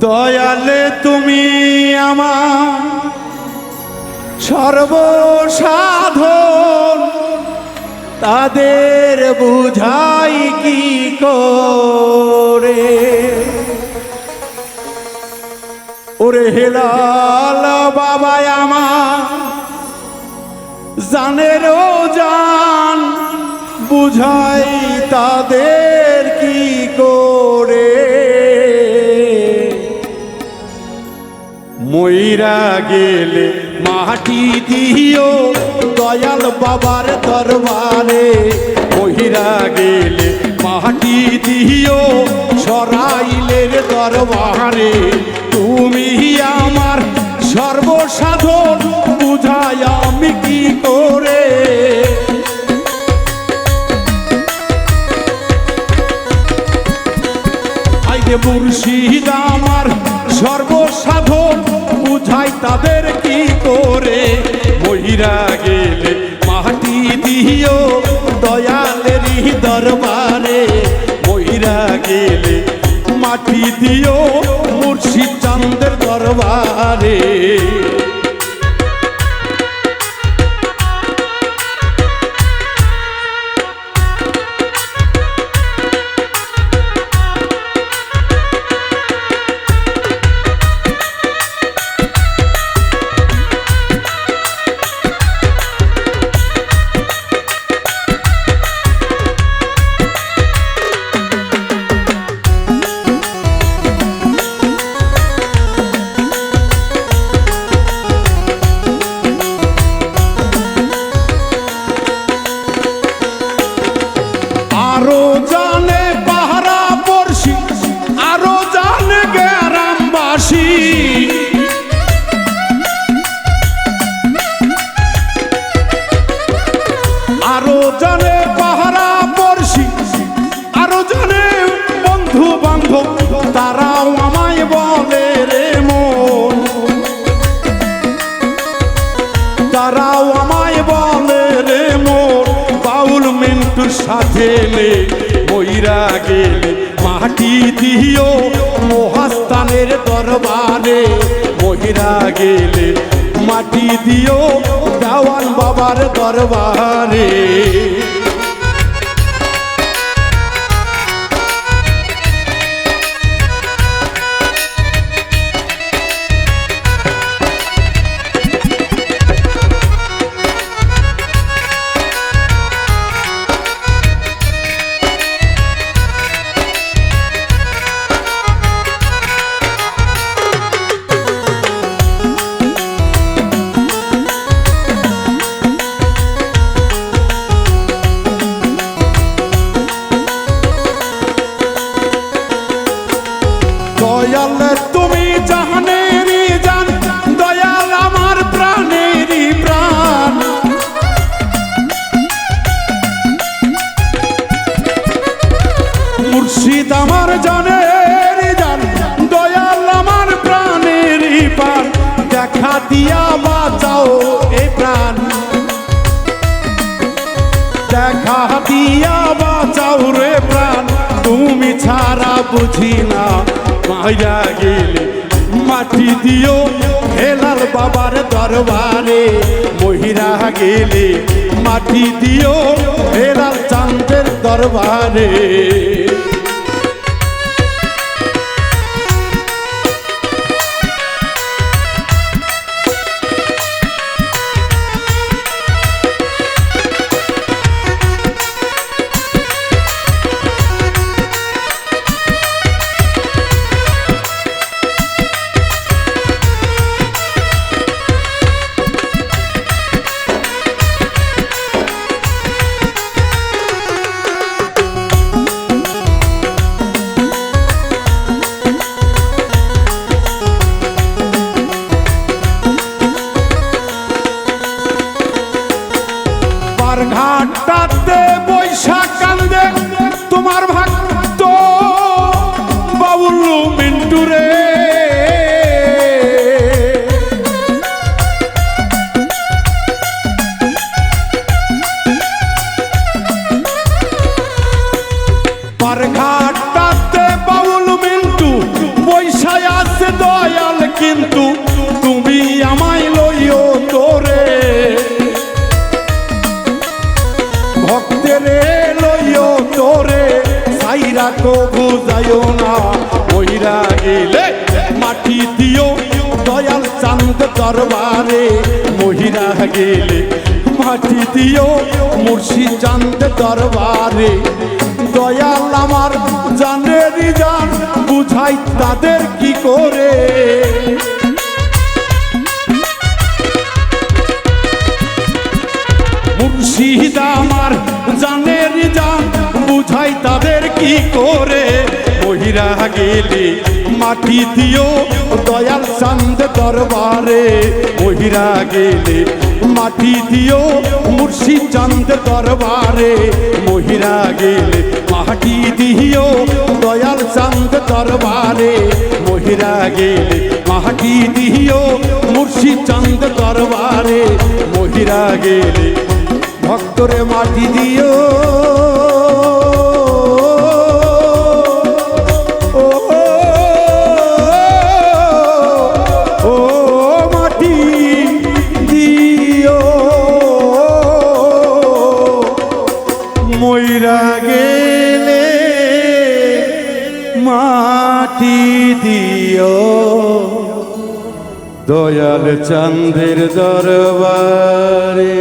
দয়ালে তুমি আমার সর্বসাধন, তাদের বুঝাই কি করে। ওরে হেলাল বাবা আমার জানেরও জান, বুঝাই তাদের কি করে। মইরা গেলে মাটি দিও দয়াল বাবার দরবারে, মইরা গেলে মাটি দিও সরাইলের দরবারে। তুমি আমার সর্বসাধন, বুঝাই আমি কি করে। আইরে মুর্শিদ আমার সর্বসাধন, বুঝাই তাদের কি করে। মইরা গেলে মাটি দিও দয়ালেরই দরবারে, মইরা গেলে মাটি দিও মুর্শিদ চাঁদের দরবারে। আরো জানে পাহারা পড়শি, আরো জানে গ্রামবাসী, আরো জানে পাহারা পড়শি, আরো জানে বন্ধু বান্ধব, তারাও আমায় বলে রে মন, তারাও আমায় বলে রে মন। বাউল মিন্টুর সাথে মইরা গেলে মাটি দিও মহাস্থানের দরবারে, মইরা গেলে মাটি দিও দেওয়ান বাবার দরবারে। দয়াল তুমি জাহানেরই জান, দয়াল আমার প্রাণেরই প্রাণ। মুর্শিদ আমার জানেরই জান, দয়াল আমার প্রাণেরই প্রাণ। দেখা দিয়া বাঁচাও এ প্রাণ, দেখা দিয়া বাঁচাও রে প্রাণ। তুমি ছাড়া বুঝি না, মাইরা গেলে মাটি দিও হেলাল বাবার দরবারে, মহিরা গেলে মাটি দিও হেলাল চাঁদের দরবারে। মাইরা কবু যাইও না মইরা গেলে মাটি দিও দয়াল চাঁদ দরবারে মহিরা গেলে মাটি দিও মুর্শিদ চাঁদ দরবারে দয়াল আমার জানেরই জান বুঝাই তাদের কি করে মুর্শিদ আমার জানেরই জান বুঝাই তাদের কি করে মহিরা গেলে মাটি দিও দয়াল চাঁদ দরবারে মহিরা গেলে মাটি দিও মুর্শিদ চাঁদ দরবারে মহিরা গেলে মাটি দিও দয়াল চাঁদ দরবারে মহিরা গেলে মাটি দিও মুর্শিদ চাঁদ দরবারে মহিরা গেলে ভক্তরে মাটি দিও মইরা গেলে মাটি দিও দয়াল চাঁদের দরবারে।